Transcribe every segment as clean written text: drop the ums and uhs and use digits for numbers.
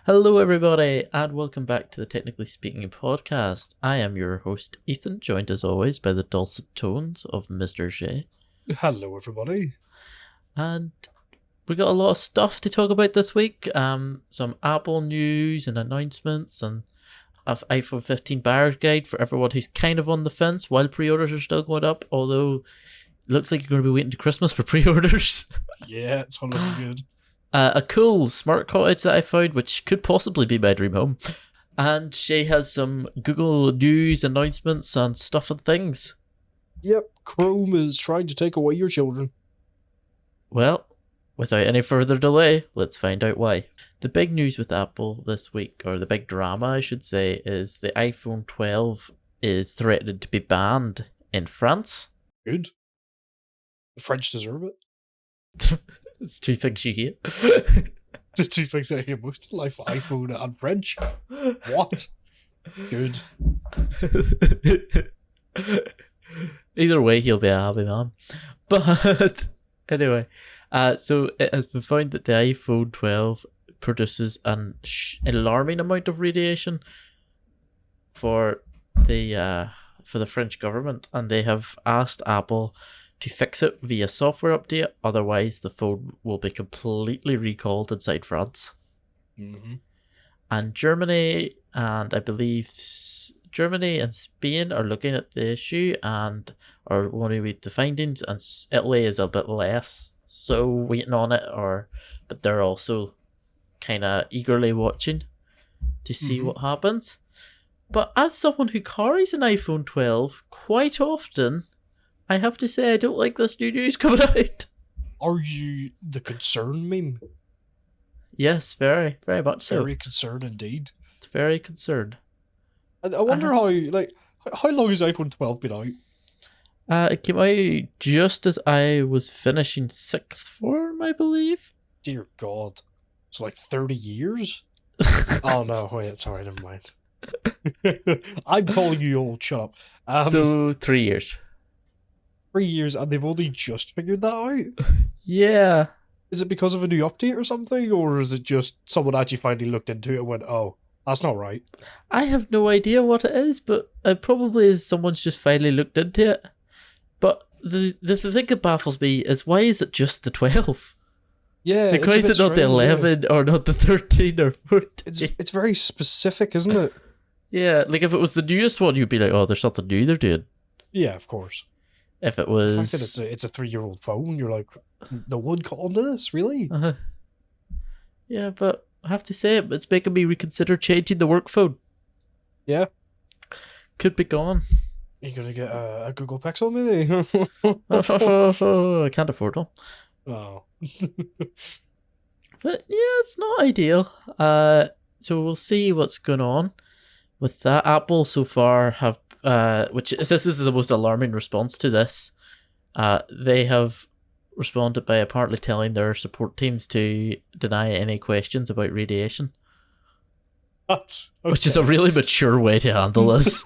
Hello, everybody, and welcome back to the Technically Speaking podcast. I am your host, Ethan, joined as always by the dulcet tones of Mr. Shea. Hello, everybody. And we got a lot of stuff to talk about this week. Some Apple news and announcements, and an iPhone 15 buyer's guide for everyone who's kind of on the fence while pre-orders are still going up. Although it looks like you're going to be waiting to Christmas for pre-orders. Yeah, it's all looking good. A cool smart cottage that I found, which could possibly be my dream home. And Shay has some Google News announcements and stuff and things. Yep, Chrome is trying to take away your children. Well, without any further delay, let's find out why. The big news with Apple this week, or the big drama I should say, is the iPhone 12 is threatened to be banned in France. Good. The French deserve it. It's two things you hate. The two things I hate most in life, iPhone and French. What? Good. Either way, he'll be a happy man. But anyway, so it has been found that the iPhone 12 produces an alarming amount of radiation for the French government, and they have asked Apple to fix it via software update, otherwise the phone will be completely recalled inside France. Mm-hmm. And Germany and I believe Germany and Spain are looking at the issue and are want to read the findings, and Italy is a bit less so waiting on it, but they're also kind of eagerly watching to see what happens. But as someone who carries an iPhone 12 quite often, I have to say I don't like this new news coming out. Are you the concerned meme? Yes, very, very much so. Very concerned indeed. It's very concerned. I wonder how long has iPhone 12 been out? It came out just as I was finishing sixth form, I believe. Dear God. So like 30 years? Oh no, wait, sorry, never mind. I'm calling you old, shut up. So 3 years. 3 years, and they've only just figured that out? Yeah. Is it because of a new update or something, or is it just someone actually finally looked into it and went, oh, that's not right? I have no idea what it is, but it probably is someone's just finally looked into it. But the thing that baffles me is, why is it just the 12? Yeah, like, why is it not the 11 or not the 13 or 14? It's very specific, isn't it? Yeah, like if it was the newest one, you'd be like, oh, there's something new they're doing. Yeah, of course. If it was... The fact that it's a 3-year-old phone, you're like, no one caught on to this, really? Yeah, but I have to say, it's making me reconsider changing the work phone. Yeah. Could be gone. You're going to get a Google Pixel, maybe? I can't afford one. Oh. But yeah, it's not ideal. So we'll see what's going on with that. Apple so far have... this is the most alarming response to this. They have responded by apparently telling their support teams to deny any questions about radiation. That's okay. Which is a really mature way to handle this.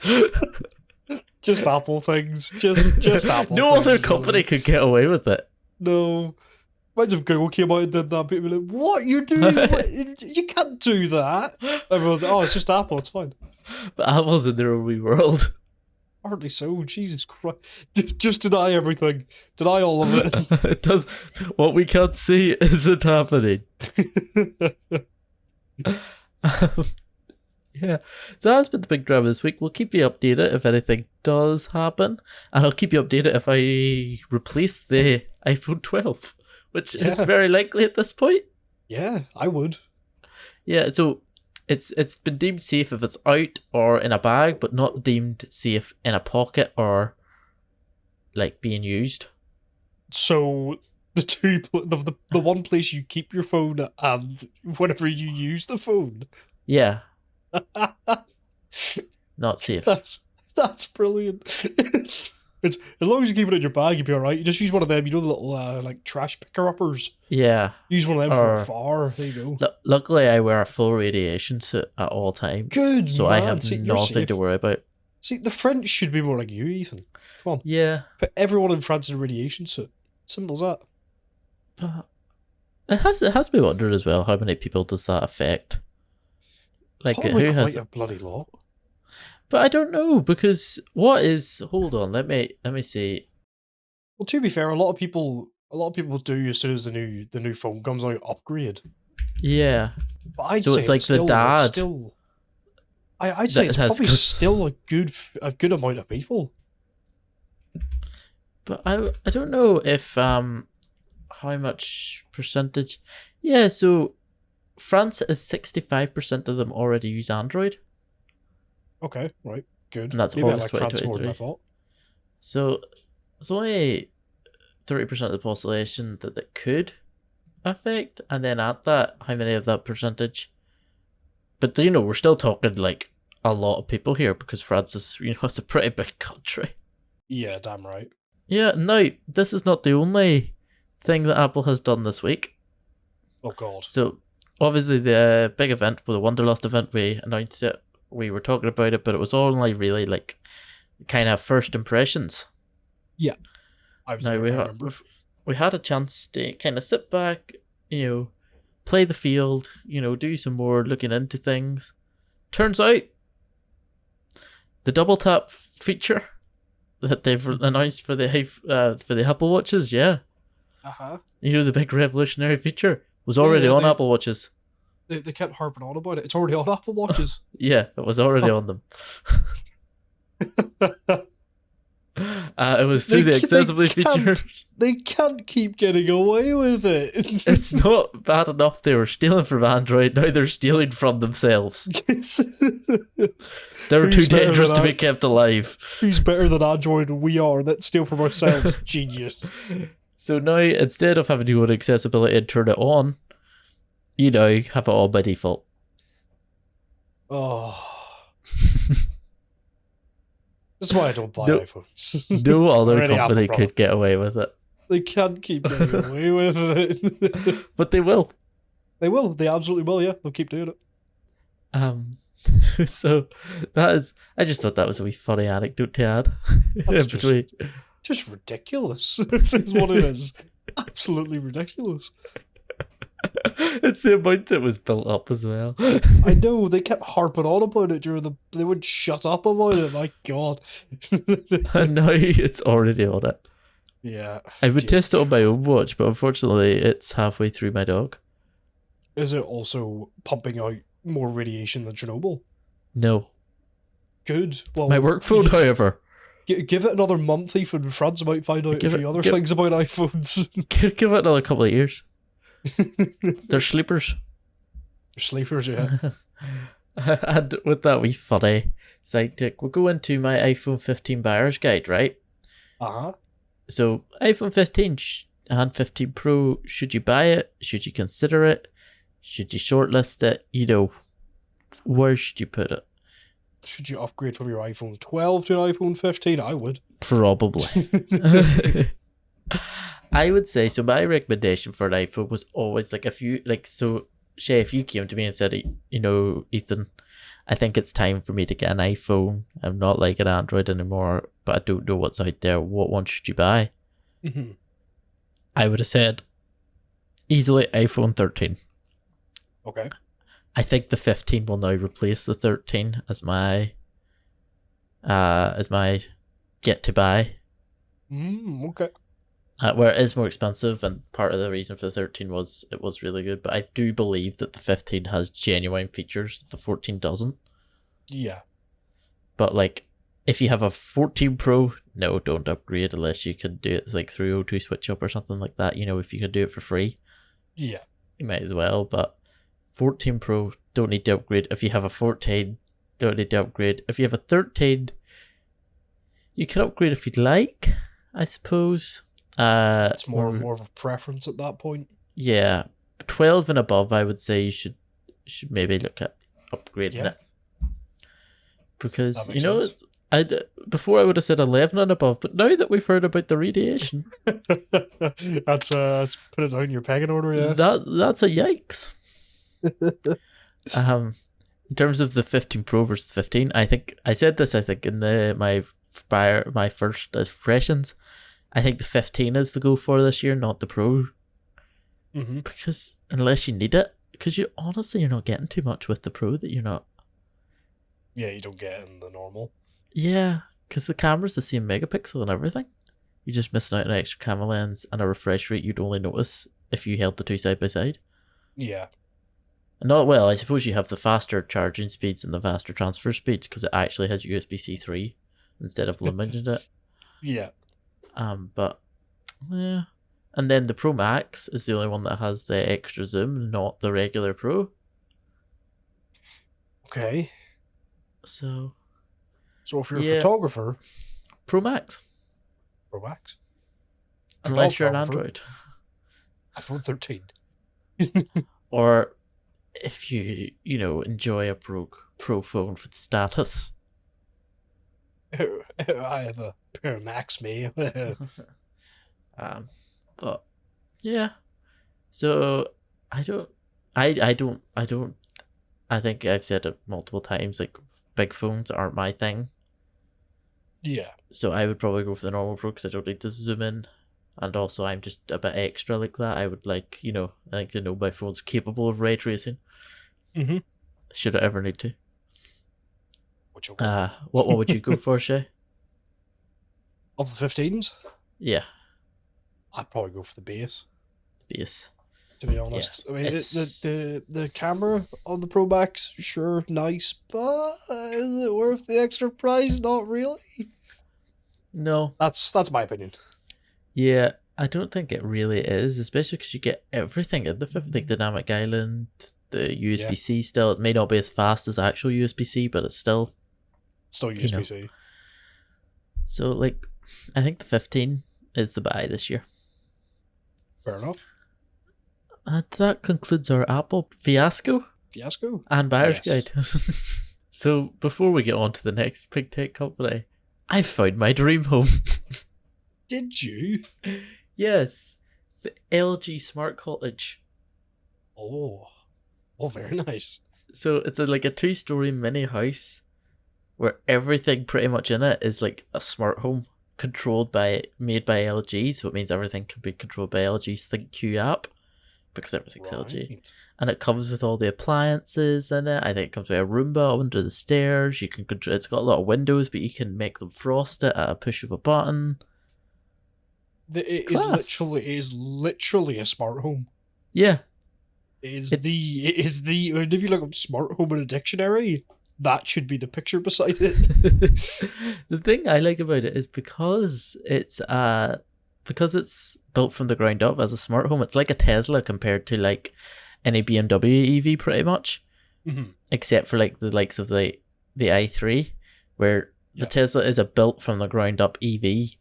Just Apple things. Just Apple no things, other company could get away with it. No. Imagine if Google came out and did that, people would be like, what you're doing? You can't do that. Everyone's like, oh, it's just Apple, it's fine. But Apple's in their own wee world. Hardly so, Jesus Christ. Just deny everything. Deny all of it. It does. What we can't see isn't happening. Yeah. So that's been the big drama this week. We'll keep you updated if anything does happen. And I'll keep you updated if I replace the iPhone 12, which is very likely at this point. Yeah, I would. Yeah, so it's been deemed safe if it's out or in a bag, but not deemed safe in a pocket or like being used. So the one place you keep your phone and whenever you use the phone. Yeah. Not safe. That's brilliant. It's as long as you keep it in your bag, you'll be alright. You just use one of them, you know, the little like trash picker uppers. Yeah. Use one of them from afar. There you go. Luckily, I wear a full radiation suit at all times. Good. So man. I have nothing to worry about. See, the French should be more like you, Ethan. Come on. Yeah. Put everyone in France in a radiation suit. Simple as that. But it has me wondered as well, how many people does that affect? Like, Probably who quite has? a bloody lot. But I don't know, because what is? Hold on, let me see. Well, to be fair, a lot of people do as soon as the new phone comes out upgrade. Yeah. But I'd So say it's like the still, dad. I'd say it's probably still a good amount of people. But I don't know if how much percentage. Yeah, so France is 65% of them already use Android. Okay, right, good. And that's Maybe I August like France more than I 2023. thought. So it's only 30% of the population that could affect, and then at that, how many of that percentage? But we're still talking like a lot of people here, because France is, it's a pretty big country. Yeah, damn right. Yeah, now this is not the only thing that Apple has done this week. Oh god. So obviously the big event, the Wonderlust event, we announced it, we were talking about it, but it was only really like kind of first impressions. Yeah, I remember. We had a chance to kind of sit back, play the field, do some more looking into things. Turns out the double tap feature that they've announced for the Apple Watches, yeah. The big revolutionary feature was already on Apple Watches. They kept harping on about it. It's already on Apple Watches. Yeah, it was already on them. It was through the accessibility feature. They can't keep getting away with it. It's not bad enough they were stealing from Android, now they're stealing from themselves. They're too dangerous to be kept alive. Who's better than Android and we are? Let's steal from ourselves. Genius. So now, instead of having to go to accessibility and turn it on, you now have it all by default. Oh. This is why I don't buy iPhones. No other company could get away with it. They can't keep getting away with it. But they will. They will. They absolutely will, yeah. They'll keep doing it. So that is... I just thought that was a wee funny anecdote to add. That's just ridiculous. This is what it is. Absolutely ridiculous. It's the amount that was built up as well. I know, they kept harping on about it they wouldn't shut up about it, my god. And now it's already on it. Yeah. I would test it on my own watch, but unfortunately it's halfway through my dog. Is it also pumping out more radiation than Chernobyl? No. Good. Well, my work phone, however. Give it another month, even France might find out a few other things about iPhones. Give it another couple of years. They're sleepers. They're sleepers, yeah. And with that wee funny sidekick, we'll go into my iPhone 15 buyer's guide, right? So iPhone 15 and 15 Pro, should you buy it? Should you consider it? Should you shortlist it? Where should you put it? Should you upgrade from your iPhone 12 to an iPhone 15? I would. Probably. I would say, so my recommendation for an iPhone was always like Shay, if you came to me and said, Ethan, I think it's time for me to get an iPhone. I'm not like an Android anymore, but I don't know what's out there. What one should you buy? Mm-hmm. I would have said easily iPhone 13. Okay. I think the 15 will now replace the 13 as my get to buy. Okay. Where it is more expensive, and part of the reason for the 13 was it was really good, but I do believe that the 15 has genuine features that the 14 doesn't. Yeah. But like, if you have a 14 Pro, no, don't upgrade unless you can do it like through O2 switch up or something like that. If you can do it for free, yeah, you might as well. But 14 Pro, don't need to upgrade. If you have a 14, don't need to upgrade. If you have a 13, you can upgrade if you'd like, I suppose. It's more of a preference at that point. Yeah, 12 and above, I would say you should maybe look at upgrading it, because sense. Before I would have said 11 and above, but now that we've heard about the radiation, that's put it down your pecking order. Yeah, that's a yikes. In terms of the 15 Pro versus 15, I think I said this. I think in my first impressions. I think the 15 is the go for this year, not the Pro. Mm-hmm. Because unless you need it, because you're not getting too much with the Pro that you're not Yeah, you don't get in the normal. Yeah, because the camera's the same megapixel and everything. You're just missing out on an extra camera lens and a refresh rate you'd only notice if you held the two side by side. Yeah. Not well, I suppose you have the faster charging speeds and the faster transfer speeds because it actually has USB-C 3 instead of limited it. Yeah. But yeah. And then the Pro Max is the only one that has the extra zoom, not the regular Pro. Okay. So if you're a photographer, Pro Max. Pro Max. Unless you're an Android. iPhone 13. Or if you enjoy a pro phone for the status. I have a pair of Max, me. But yeah. So I think I've said it multiple times, like big phones aren't my thing. Yeah. So I would probably go for the normal Pro because I don't need to zoom in. And also I'm just a bit extra like that. I would like, I like to know my phone's capable of ray tracing. Mm-hmm. Should I ever need to. What one would you go for, Shay? Of the 15s? Yeah. I'd probably go for the base. Base. To be honest. Yes. I mean, the camera on the Pro Max, sure, nice, but is it worth the extra price? Not really. No. That's my opinion. Yeah, I don't think it really is, especially because you get everything in the 50, like Dynamic Island, the USB-C still. It may not be as fast as actual USB-C, but it's still USB-C. So, like, I think the 15 is the buy this year. Fair enough. And that concludes our Apple fiasco. And buyer's guide. So, before we get on to the next big tech company, I found my dream home. Did you? Yes. The LG Smart Cottage. Oh, very nice. So, it's like a 2-story mini house where everything pretty much in it is like a smart home made by LG. So, it means everything can be controlled by LG's ThinkQ app. Because everything's LG. And it comes with all the appliances in it. I think it comes with a Roomba under the stairs. You can control. It's got a lot of windows, but you can make them frost it at a push of a button. It is literally a smart home. Yeah. If you look up smart home in a dictionary, that should be the picture beside it. The thing I like about it is because it's built from the ground up as a smart home, it's like a Tesla compared to like any BMW EV pretty much. Mm-hmm. Except for like the likes of the i3, where the Tesla is a built from the ground up EV.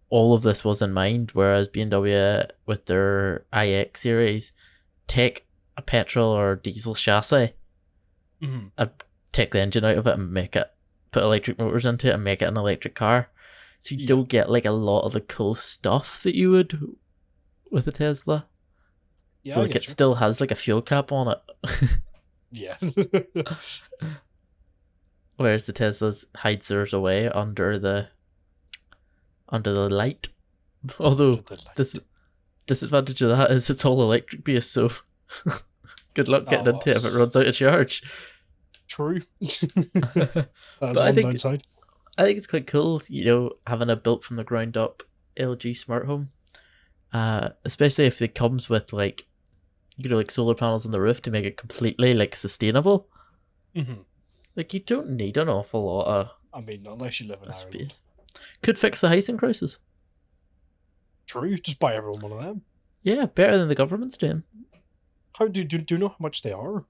All of this was in mind, whereas BMW with their iX series take a petrol or diesel chassis, take the engine out of it and put electric motors into it and make it an electric car. So you don't get like a lot of the cool stuff that you would with a Tesla. Yeah, so like it still has like a fuel cap on it. Yeah. Whereas the Teslas hides theirs away under the light. Although this disadvantage of that is it's all electric based, so good luck getting into it if it runs out of charge. True. That's one downside. I think it's quite cool, having a built from the ground up LG smart home. Especially if it comes with like solar panels on the roof to make it completely like sustainable. Mm-hmm. Like you don't need an awful lot of. I mean, unless you live in Ireland. Space. Could fix the housing crisis. True, just buy everyone one of them. Yeah, better than the government's doing. How do you know how much they are?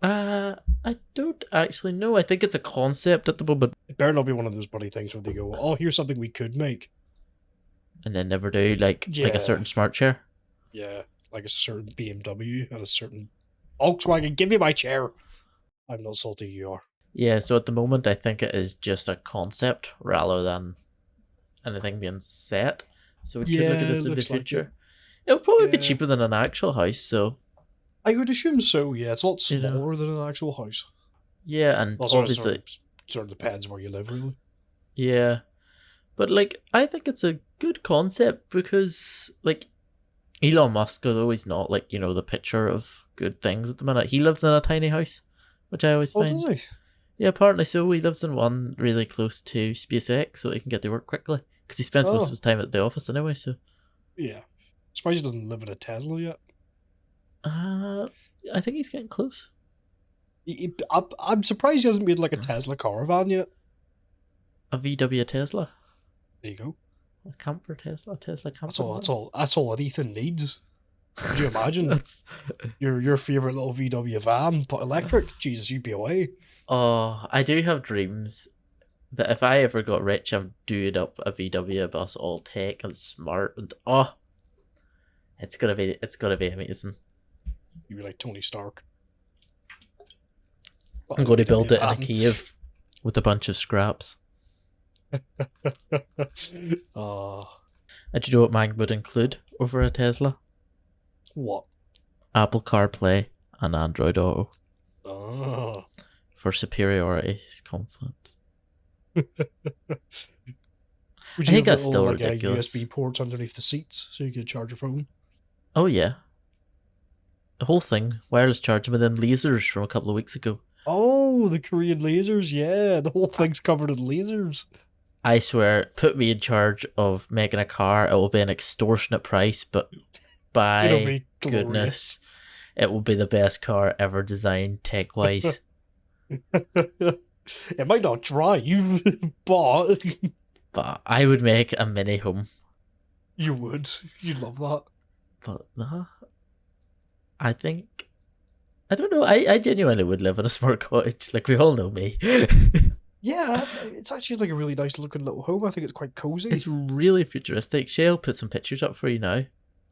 I don't actually know. I think it's a concept at the moment. It better not be one of those bloody things where they go, "Oh, here's something we could make," and then never do. Like a certain smart chair. Yeah, like a certain BMW and a certain Volkswagen. Give me my chair. I'm not salty. You are. Yeah. So at the moment, I think it is just a concept rather than anything being set. So we could look at this in the future. It'll probably be cheaper than an actual house. So. I would assume so, yeah. It's a lot smaller than an actual house. Yeah, and also obviously... Sort of depends where you live, really. Yeah. But, like, I think it's a good concept because, like, Elon Musk, although he's not, like, the picture of good things at the minute, he lives in a tiny house, which I always find... Does he? Yeah, apparently so. He lives in one really close to SpaceX, so he can get to work quickly. Because he spends most of his time at the office anyway, so... Yeah. Surprised he doesn't live in a Tesla yet. I think he's getting close. I'm surprised he hasn't made like a Tesla caravan yet. A VW Tesla. There you go. A camper Tesla. A Tesla camper. That's all that Ethan needs. Could you imagine your favorite little VW van, but electric? Jesus, you'd be away. Oh, I do have dreams that if I ever got rich, I'm doing up a VW bus, all tech and smart, and it's gonna be amazing. You'd be like Tony Stark. I'm going to build it in a cave with a bunch of scraps. Oh. And do you know what mine would include over a Tesla? What? Apple CarPlay and Android Auto. Oh. For superiority conflict. Would I you think have that's still like ridiculous. USB ports underneath the seats so you could charge your phone? Oh yeah. The whole thing, wireless charging with them lasers from a couple of weeks ago. Oh, the Korean lasers, yeah. The whole thing's covered in lasers. I swear, put me in charge of making a car. It will be an extortionate price, but by goodness, it will be the best car ever designed tech-wise. It might not drive, but... But I would make a mini home. You would. You'd love that. But no, I think... I don't know. I genuinely would live in a smart cottage. Like, we all know me. Yeah, it's actually like a really nice looking little home. I think it's quite cozy. It's really futuristic. Shay'll put some pictures up for you now.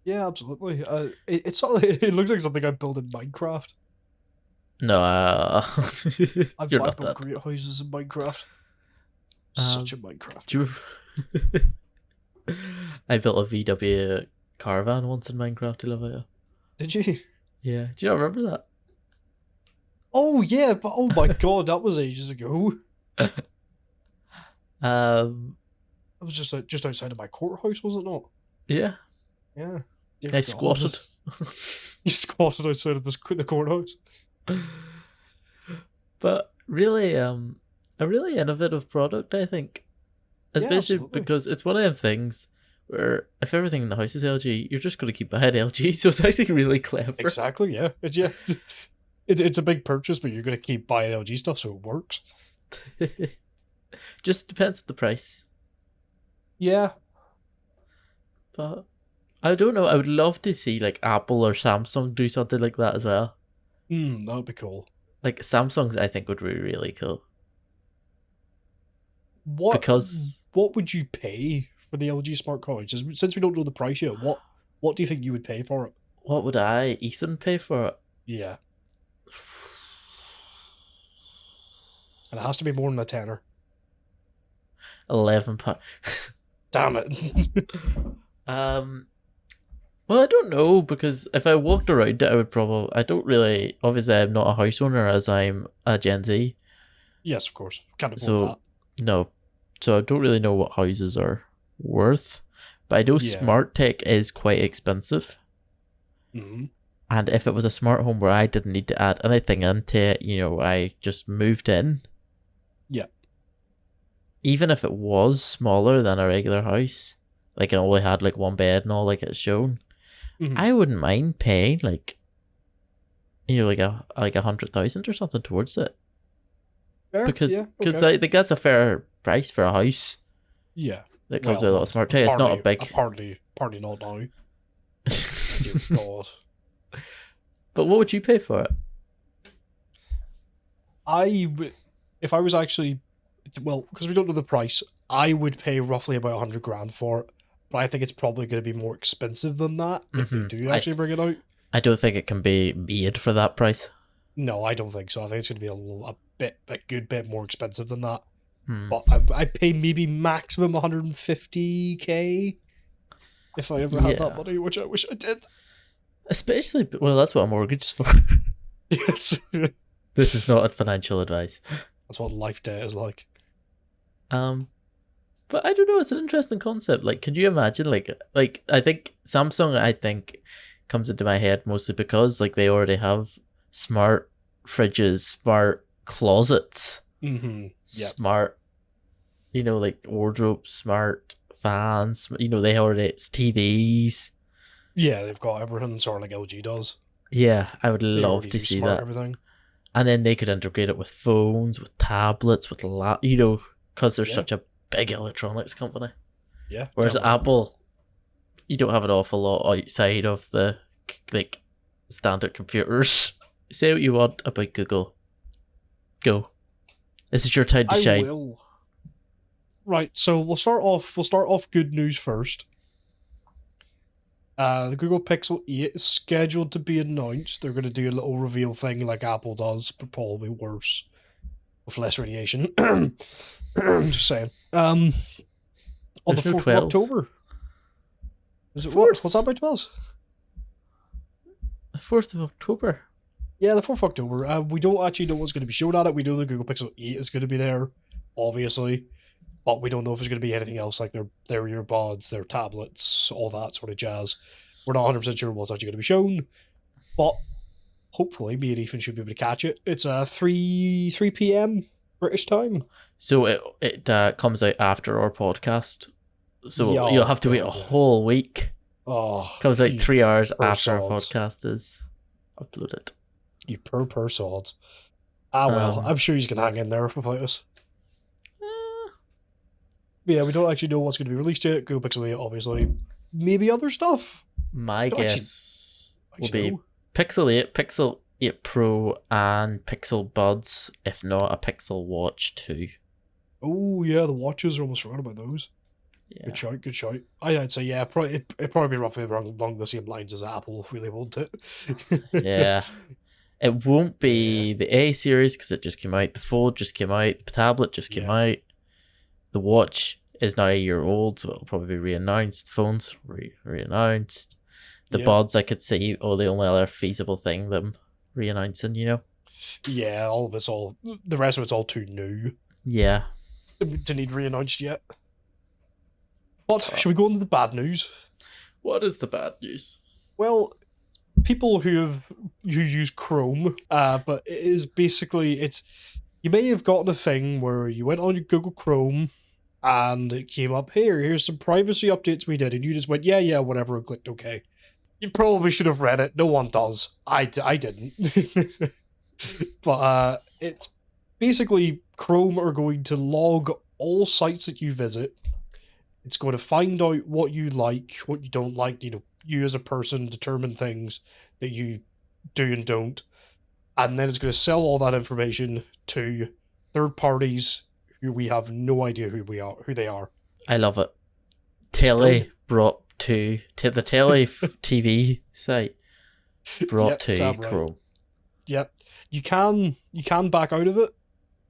Yeah, absolutely. It's sort of, it looks like something I built in Minecraft. No, I've built great houses in Minecraft. Such a Minecraft. I built a VW caravan once in Minecraft. I love it. Did you? Yeah. Do you not remember that? Oh yeah, but oh my god, that was ages ago. That was just outside of my courthouse, was it not? Yeah. Yeah. I squatted. You squatted outside of the courthouse. But really, a really innovative product, I think. Especially because it's one of them things where if everything in the house is LG, you're just going to keep buying LG, so it's actually really clever. Exactly, yeah. It's a big purchase, but you're going to keep buying LG stuff, so it works. Just depends on the price. Yeah. But I don't know. I would love to see like Apple or Samsung do something like that as well. That would be cool. Like Samsung's, I think, would be really cool. What would you pay for the LG Smart Cottage? Since we don't know the price yet, what do you think you would pay for it? What would Ethan, pay for it? Yeah. And it has to be more than a tenner. £11. Damn it. Well, I don't know, because if I walked around it, I would probably... Obviously, I'm not a house owner, as I'm a Gen Z. Yes, of course. Can't afford that. No. So I don't really know what houses are worth. But I know smart tech is quite expensive. Mm-hmm. And if it was a smart home where I didn't need to add anything into it, I just moved in. Yeah. Even if it was smaller than a regular house, like it only had like one bed and all like it's shown, I wouldn't mind paying like 100,000 or something towards it. Fair? Because okay. that's a fair price for a house. Yeah. That comes with a lot of smart tech. It's not a big... Hardly not now. Dear God. But what would you pay for it? If I was actually... Well, because we don't know the price, I would pay roughly about 100 grand for it. But I think it's probably going to be more expensive than that if they do actually bring it out. I don't think it can be made for that price. No, I don't think so. I think it's going to be a good bit more expensive than that. But I'd pay maybe maximum 150k if I ever had that money, which I wish I did. Especially, well, that's what a mortgage is for. Yes. This is not financial advice. That's what life debt is like. But I don't know, it's an interesting concept. Like, can you imagine, like I think Samsung, comes into my head mostly because, like, they already have smart fridges, smart closets. Yep. smart, like wardrobe, smart fans. They already, it's TVs. Yeah, they've got everything sort of like LG does. Yeah, I would They love already to do see smart that. everything. And then they could integrate it with phones, with tablets, with because they're such a big electronics company. Yeah. Whereas definitely. Apple, you don't have an awful lot outside of the standard computers. Say what you want about Google. Go. This is your time to shine. I will. Right, so we'll start off good news first. The Google Pixel 8 is scheduled to be announced. They're going to do a little reveal thing like Apple does, but probably worse with less radiation. Just saying. On the 4th of October. Is it what? What's that about 12? The 4th of October. Yeah, the 4th of October. We don't actually know what's going to be shown at it. We know the Google Pixel 8 is going to be there, obviously. But we don't know if there's going to be anything else like their earbuds, their tablets, all that sort of jazz. We're not 100% sure what's actually going to be shown. But hopefully me and Ethan should be able to catch it. It's 3 p.m. British time. So it comes out after our podcast. So you'll have to wait a whole week. Oh, comes out 3 hours after our sods. podcast is uploaded. You poor sods. Well, I'm sure he's going to hang in there without us. Yeah, we don't actually know what's going to be released yet. Google Pixel 8, obviously. Maybe other stuff. My guess will be Pixel 8, Pixel 8 Pro, and Pixel Buds, if not a Pixel Watch 2. Oh, yeah, the watches. I almost forgot about those. Yeah. Good shout. I'd say, yeah, it'd probably be roughly along the same lines as Apple, really, won't it? Yeah. It won't be the A series because it just came out. The Fold just came out. The tablet just came out. The watch is now a year old, so it'll probably be re-announced. The phone's re-announced. The buds, I could see, the only other feasible thing them re-announcing, Yeah, the rest of it's all too new. Yeah. To need re-announced yet. But, should we go into the bad news? What is the bad news? Well, people who use Chrome, but it is basically, you may have gotten a thing where you went on your Google Chrome and it came up, here's some privacy updates we did, and you just went, yeah, whatever, and clicked OK. You probably should have read it. No one does. I didn't. But it's basically Chrome are going to log all sites that you visit. It's going to find out what you like, what you don't like. You as a person determine things that you do and don't. And then it's going to sell all that information to third parties who we have no idea who they are. I love it. Telly brought to the Telly TV site brought to Chrome. Yep. You can back out of it.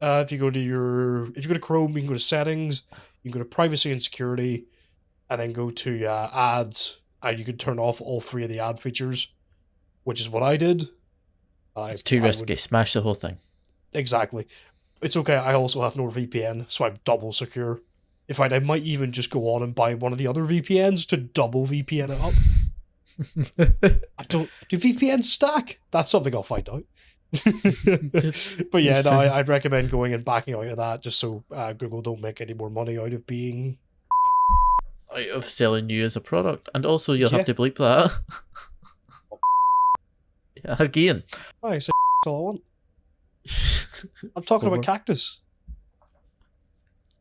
If you go to Chrome, you can go to settings, you can go to privacy and security, and then go to ads, and you can turn off all 3 of the ad features, which is what I did. It's too risky. Smash the whole thing. Exactly. It's okay. I also have NordVPN, so I'm double secure. In fact, I might even just go on and buy one of the other VPNs to double VPN it up. Do VPNs stack? That's something I'll find out. But yeah, no, I'd recommend going and backing out of that just so Google don't make any more money out of selling you as a product. And also you'll have to bleep that. Yeah, again. I say all I want. I'm talking about cactus.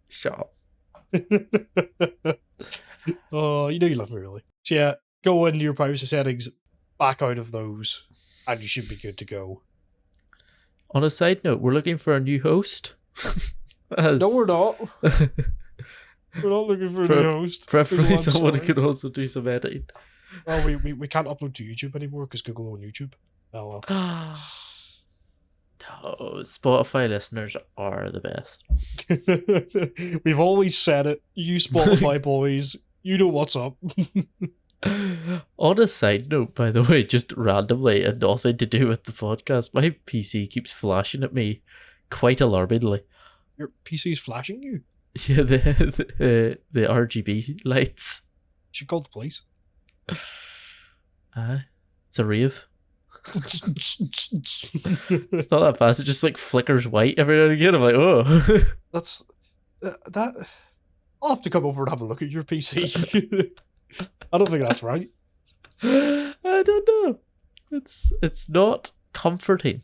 Shut up. Oh, you know you love me, really. So yeah, go into your privacy settings, back out of those, and you should be good to go. On a side note, we're looking for a new host. No, we're not. We're not looking for a new host. Preferably someone who can also do some editing. Well, we can't upload to YouTube anymore because Google owns YouTube. Oh well. No, Spotify listeners are the best. We've always said it. You Spotify boys, you know what's up. On a side note, by the way, just randomly and nothing to do with the podcast, my PC keeps flashing at me quite alarmingly. Your PC's flashing you? Yeah, the RGB lights. You should call the police. It's a rave. It's not that fast. It just like flickers white every now and again. I'm like, oh. That's that. I'll have to come over and have a look at your PC. I don't think that's right. I don't know. It's not comforting.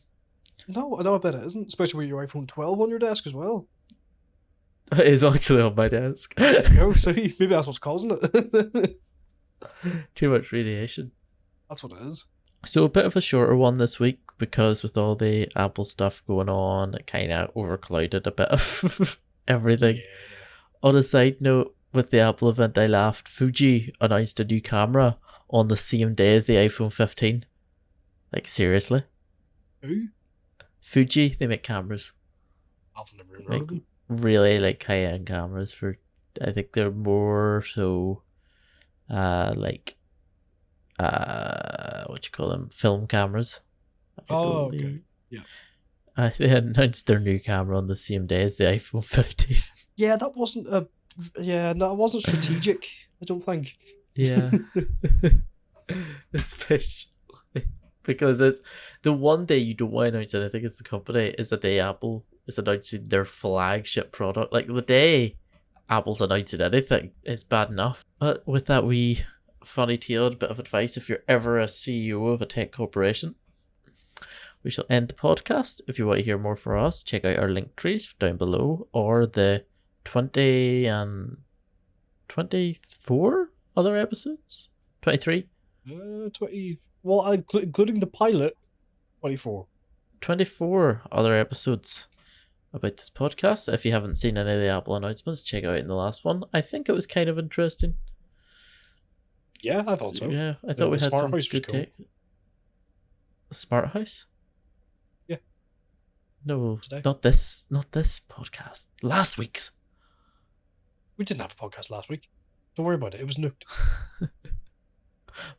No, I bet it isn't. Especially with your iPhone 12 on your desk as well. It is actually on my desk. There you go. See, maybe that's what's causing it. Too much radiation. That's what it is. So a bit of a shorter one this week because with all the Apple stuff going on, it kind of overclouded a bit of everything. Yeah. On a side note, with the Apple event, I laughed. Fuji announced a new camera on the same day as the iPhone 15. Like, seriously? Who? Fuji, they make cameras. I've never even heard of them. Really, like, high-end cameras for... I think they're more so... what you call them? Film cameras. Oh, okay. Yeah. They announced their new camera on the same day as the iPhone 15. Yeah, that wasn't a... Yeah, no, it wasn't strategic, I don't think. Yeah. Especially because it's the one day you don't want to announce anything as the company is the day Apple is announcing their flagship product. Like the day Apple's announcing anything is bad enough. But with that wee funny tailored bit of advice, if you're ever a CEO of a tech corporation, we shall end the podcast. If you want to hear more from us, check out our link trees down below or the 20 and 24 other episodes. 23? 20. Well, including the pilot, 24. 24 other episodes about this podcast. If you haven't seen any of the Apple announcements, check out in the last one. I think it was kind of interesting. Yeah, I thought so. Yeah, I thought we had some good cool. A smart house? Yeah. No, Today? not this podcast. Last week's. We didn't have a podcast last week. Don't worry about it. It was nuked.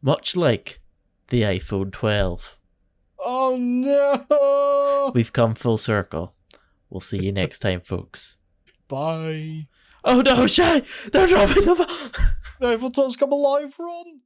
Much like the iPhone 12. Oh no! We've come full circle. We'll see you next time, folks. Bye. Oh no, Shay! They're dropping the bomb! No, if come alive, run!